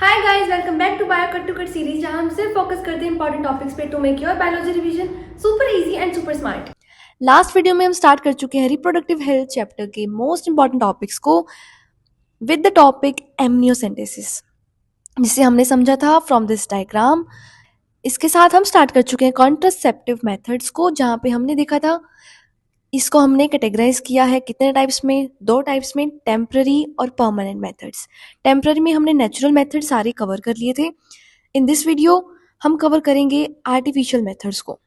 Hi guys, welcome back to bio cut to cut series, जहां हम सिर्फ focus करते हैं इंपॉर्टेंट टॉपिक्स पे to make your biology revision super easy and super smart. Last video में हम start कर चुके हैं रिप्रोडक्टिव हेल्थ चैप्टर के मोस्ट इंपॉर्टेंट टॉपिक्स को विद द टॉपिक एमनियोसेंटेसिस, जिसे हमने समझा था फ्रॉम दिस डायग्राम। इसके साथ हम स्टार्ट कर चुके हैं कॉन्ट्रासेप्टिव मेथड्स को, जहां पे हमने देखा था इसको हमने कैटेगराइज किया है कितने टाइप्स में, दो टाइप्स में, टेम्पररी और परमानेंट मेथड्स। टेम्पररी में हमने नेचुरल मेथड सारे कवर कर लिए थे। इन दिस वीडियो हम कवर करेंगे आर्टिफिशियल मेथड्स को।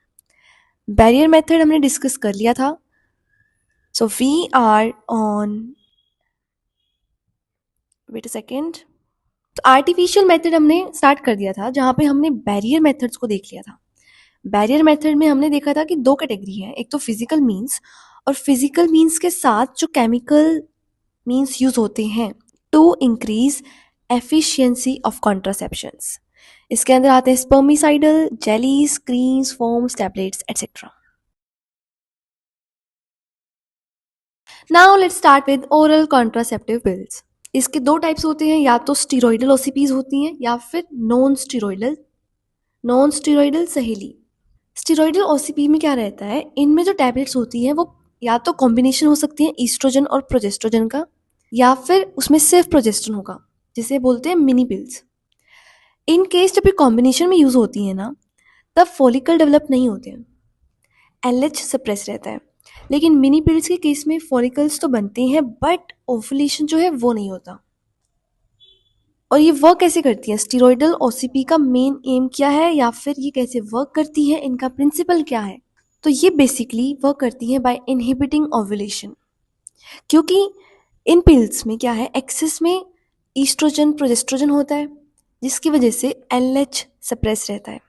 बैरियर मेथड हमने डिस्कस कर लिया था। So we are on, wait a second. तो आर्टिफिशियल मेथड हमने स्टार्ट कर दिया था, जहाँ पे हमने बैरियर मेथड्स को देख लिया था। बैरियर मेथड में हमने देखा था कि दो कैटेगरी है, एक तो फिजिकल मीन्स, और फिजिकल मीन्स के साथ जो केमिकल मीन्स यूज होते हैं टू इंक्रीज एफिशिएंसी ऑफ कॉन्ट्रासेप्शंस। इसके अंदर आते हैं spermicidal, jellies, creams, foams, tablets etcetera. Now let's start with oral contraceptive pills. इसके दो टाइप्स होते हैं, या तो स्टीरॉयडल ओसीपीज होती हैं या फिर नॉन स्टीरॉयडल सहेली। स्टीरॉयडल ओसीपी में क्या रहता है, इनमें जो टैबलेट्स होती हैं वो या तो कॉम्बिनेशन हो सकती है ईस्ट्रोजन और प्रोजेस्ट्रोजन का, या फिर उसमें सिर्फ प्रोजेस्ट्रोन होगा, जिसे बोलते हैं मिनी पिल्स। इन केस जब ये कॉम्बिनेशन में यूज होती है ना, तब फॉलिकल डेवलप नहीं होते हैं, एलएच सप्रेस रहता है। लेकिन मिनी पिल्स के केस में फॉलिकल्स तो बनते हैं बट ओवुलेशन जो है वो नहीं होता। और ये वर्क कैसे करती है, स्टीरॉयडल ओसीपी का मेन एम क्या है या फिर ये कैसे वर्क करती है, इनका प्रिंसिपल क्या है? तो ये बेसिकली वर्क करती है बाय इनहिबिटिंग ओवुलेशन, क्योंकि इन पिल्स में क्या है, एक्सेस में ईस्ट्रोजन प्रोजेस्ट्रोजन होता है, जिसकी वजह से एलएच सप्रेस रहता है।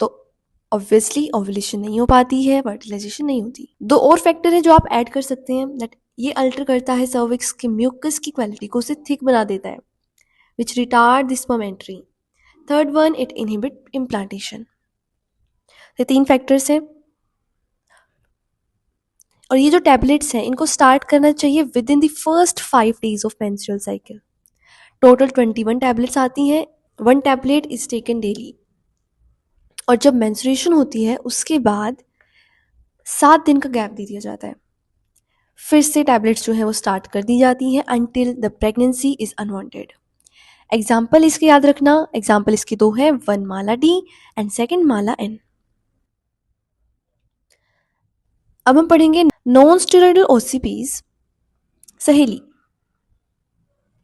तो ऑब्वियसली ओवुलेशन नहीं हो पाती है, फर्टिलाइजेशन नहीं होती। दो और फैक्टर है जो आप ऐड कर सकते हैं, दैट ये अल्टर करता है सर्विक्स के म्यूकस की क्वालिटी को, उसे थिक बना देता है, which retard the sperm entry. Third one, it inhibit implantation. ये तीन फैक्टर्स हैं। और ये जो टैबलेट्स हैं इनको स्टार्ट करना चाहिए with in the first 5 days of menstrual cycle. Total 21 tablets आती हैं, 1 टैबलेट इज टेकन डेली। और जब मेंस्ट्रुएशन होती है उसके बाद 7 दिन का गैप दे दिया जाता है, फिर से टैबलेट्स जो है वो स्टार्ट कर दी जाती हैं until the pregnancy is unwanted. Example इसके याद रखना, एग्जाम्पल इसके दो है, 1 माला डी एंड 2 माला एन। अब हम पढ़ेंगे नॉन स्टेरॉइडल ओसीपीज सहेली।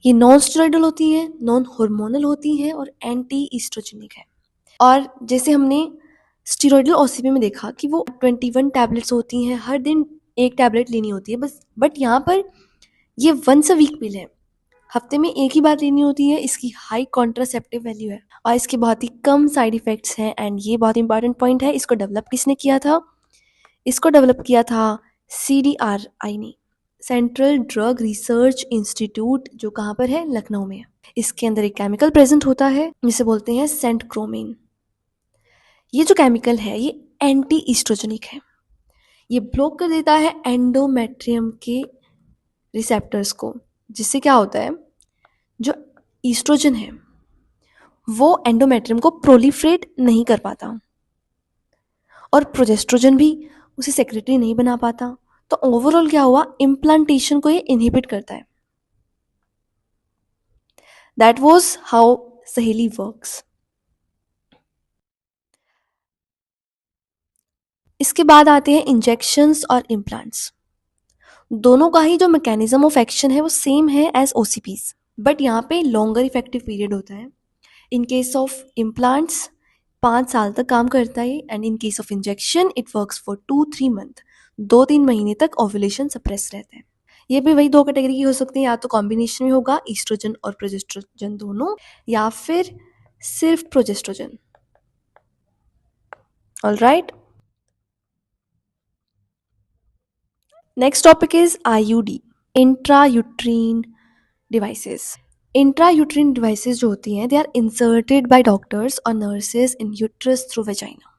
ये नॉन स्टेरॉइडल होती हैं, नॉन हार्मोनल होती हैं और एंटी ईस्ट्रोजेनिक है। और जैसे हमने स्टेरॉइडल ओसीपी में देखा कि वो 21 टैबलेट्स होती हैं, हर दिन एक टैबलेट लेनी होती है बस, बट यहाँ पर ये वंस अ वीक पिल है, हफ्ते में एक ही बार लेनी होती है। इसकी हाई कॉन्ट्रासेप्टिव वैल्यू है और इसके बहुत ही कम साइड इफेक्ट्स हैं। एंड ये बहुत इंपॉर्टेंट पॉइंट है, इसको डेवलप किसने किया था? इसको डेवलप किया था CDRI ने, सेंट्रल ड्रग रिसर्च इंस्टीट्यूट, जो कहाँ पर है? लखनऊ में है। इसके अंदर एक केमिकल प्रेजेंट होता है जिसे बोलते हैं सेंटक्रोमिन। ये जो केमिकल है ये एंटी ईस्ट्रोजेनिक है, ये ब्लॉक कर देता है एंडोमेट्रियम के रिसेप्टर्स को, जिससे क्या होता है, जो ईस्ट्रोजन है वो एंडोमेट्रियम को प्रोलिफरेट नहीं कर पाता और प्रोजेस्ट्रोजन भी उसे सेक्रेटरी नहीं बना पाता। तो ओवरऑल क्या हुआ, इम्प्लांटेशन को ये इनहिबिट करता है। दैट वाज हाउ सहेली वर्क्स। इसके बाद आते हैं इंजेक्शंस और इम्प्लांट्स। दोनों का ही जो मैकेनिज्म ऑफ एक्शन है वो सेम है एज ओसीपीज, बट यहाँ पे लॉन्गर इफेक्टिव पीरियड होता है। इन केस ऑफ इम्प्लांट्स 5 साल तक काम करता है, and in case of injection it works for 2-3 month, 2-3 महीने तक ओव्यूलेशन सप्रेस रहता है। ये भी वही दो कैटेगरी की हो सकती है, या तो कॉम्बिनेशन में होगा ईस्ट्रोजन और प्रोजेस्ट्रोजन दोनों, या फिर सिर्फ progestogen. Alright, next topic is IUD, intrauterine devices. Intrauterine devices जो होती हैं, they are inserted by doctors और nurses in uterus through vagina.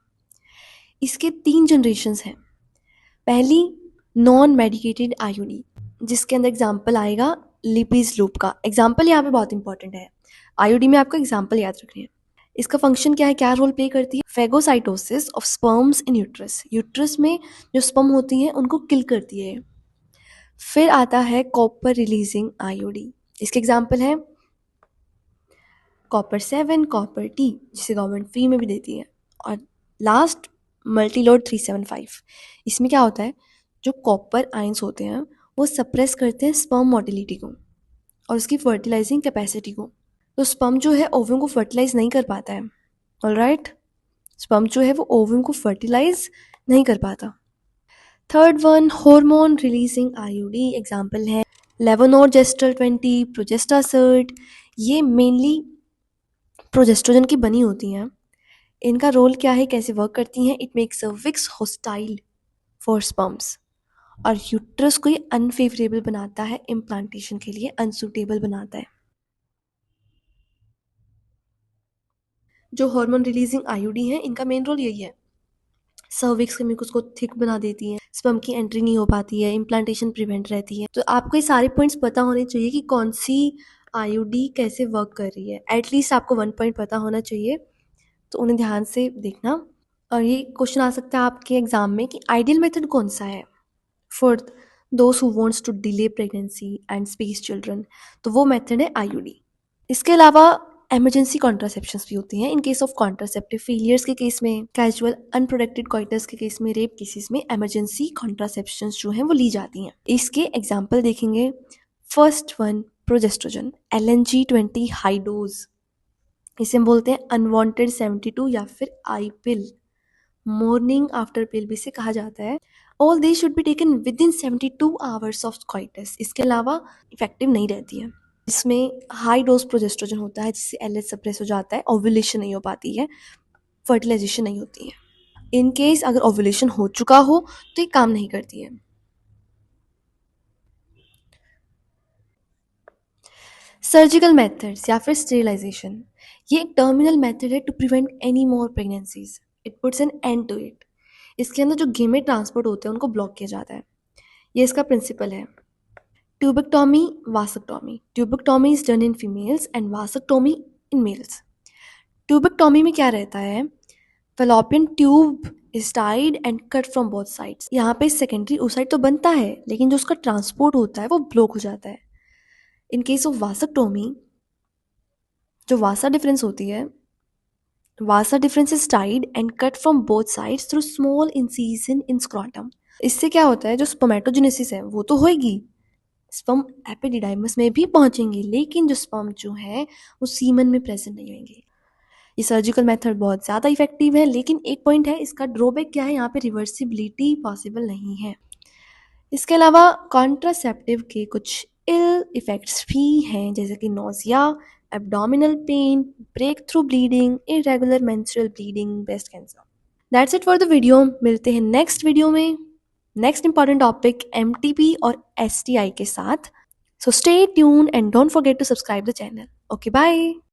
इसके 3 जनरेशन्स हैं। पहली नॉन मेडिकेटेड IUD, जिसके अंदर एग्जाम्पल आएगा लिपिज लूप का। एग्जाम्पल यहाँ पे बहुत इंपॉर्टेंट है, आईयूडी में आपको एग्जाम्पल याद रखने हैं। इसका फंक्शन क्या है, क्या रोल प्ले करती है? Phagocytosis of sperms in uterus. Uterus में जो स्पर्म होती हैं उनको किल करती है। फिर आता है कॉपर रिलीजिंग आईओडी। इसके एग्जाम्पल हैं कॉपर 7, कॉपर टी, जिसे गवर्नमेंट फ्री में भी देती है, और लास्ट मल्टीलोड 375। इसमें क्या होता है, जो कॉपर आयंस होते हैं वो सप्रेस करते हैं स्पर्म मोटिलिटी को और उसकी फर्टिलाइजिंग कैपेसिटी को। तो स्पर्म जो है ओवम को फर्टिलाइज नहीं कर पाता है। ऑलराइट, स्पर्म जो है वो ओवम को फर्टिलाइज नहीं कर पाता। Third one, hormone releasing IUD. Example है लेवोनोरजेस्ट्रल 20, प्रोजेस्टासर्ट। ये मेनली प्रोजेस्ट्रोजन की बनी होती हैं। इनका रोल क्या है, कैसे वर्क करती हैं? It makes cervix hostile for sperms और यूट्रस को ये अनफेवरेबल बनाता है, इम्प्लांटेशन के लिए अनसूटेबल बनाता है। जो हार्मोन रिलीजिंग आईयूडी है इनका मेन रोल यही है, सर्विक्स के म्यूकस को थिक बना देती है, स्पर्म की एंट्री नहीं हो पाती है, इम्प्लांटेशन प्रिवेंट रहती है। तो आपको ये सारे पॉइंट्स पता होने चाहिए कि कौन सी आईयूडी कैसे वर्क कर रही है। एटलीस्ट आपको 1 पॉइंट पता होना चाहिए, तो उन्हें ध्यान से देखना। और ये क्वेश्चन आ सकता है आपके एग्जाम में कि आइडियल मेथड कौन सा है for those who wants to delay pregnancy and space children, तो वो मेथड है आईयूडी। इसके अलावा इमरजेंसी कॉन्ट्रासेप्शंस भी होती हैं in case of contraceptive failures के केस में, कैजुअल अनप्रोटेक्टेड कॉइटस के केस में, रेप केसेस में इमरजेंसी कॉन्ट्रासेप्शंस जो हैं वो ली जाती हैं। इसके एग्जांपल देखेंगे। First one, progesterone LNG-20 high dose, इसे हम बोलते हैं अनवांटेड 72 या फिर आई पिल, मॉर्निंग आफ्टर पिल भी इसे कहा जाता है। All they should be taken within 72 hours of coitus. इसके अलावा इफेक्टिव नहीं रहती है। इसमें हाई डोज प्रोजेस्ट्रोजन होता है जिससे LH सप्रेस हो जाता है, ओव्यूलेशन नहीं हो पाती है, फर्टिलाइजेशन नहीं होती है। इन केस अगर ओव्यूलेशन हो चुका हो तो ये काम नहीं करती है। सर्जिकल मेथड्स या फिर स्टेरिलाइजेशन, ये एक टर्मिनल मेथड है to prevent any more pregnancies. It puts an end to it. इसके अंदर जो गेमेट ट्रांसपोर्ट होते हैं उनको ब्लॉक किया जाता है। ये इसका प्रिंसिपल है। Tubectomy, vasectomy. Tubectomy is done in females and vasectomy in males. Tubectomy में क्या रहता है, fallopian tube is tied and cut from both sides. यहाँ पे सेकेंडरी oocyte तो बनता है लेकिन जो उसका ट्रांसपोर्ट होता है वो ब्लॉक हो जाता है। इन केस ऑफ वासक्टोमी, जो वासा डिफरेंस होती है, vas deferens is tied and cut from both sides through small incision in scrotum. इससे क्या होता है, जो स्पर्मेटोजेनेसिस है वो तो होएगी, स्पर्म एपिडिडाइमस में भी पहुंचेंगे, लेकिन जो स्पर्म जो है वो सीमन में प्रेजेंट नहीं होंगे। ये सर्जिकल मेथड बहुत ज़्यादा इफेक्टिव है, लेकिन एक पॉइंट है, इसका ड्रॉबैक क्या है, यहाँ पे रिवर्सिबिलिटी पॉसिबल नहीं है। इसके अलावा कॉन्ट्रासेप्टिव के कुछ इल इफेक्ट्स भी हैं, जैसे कि nausea, abdominal pain, breakthrough bleeding, irregular menstrual bleeding, breast cancer. That's it for the video. मिलते हैं नेक्स्ट वीडियो में नेक्स्ट इंपॉर्टेंट टॉपिक MTP और STI के साथ। So stay tuned and don't forget to subscribe the channel. Okay, bye.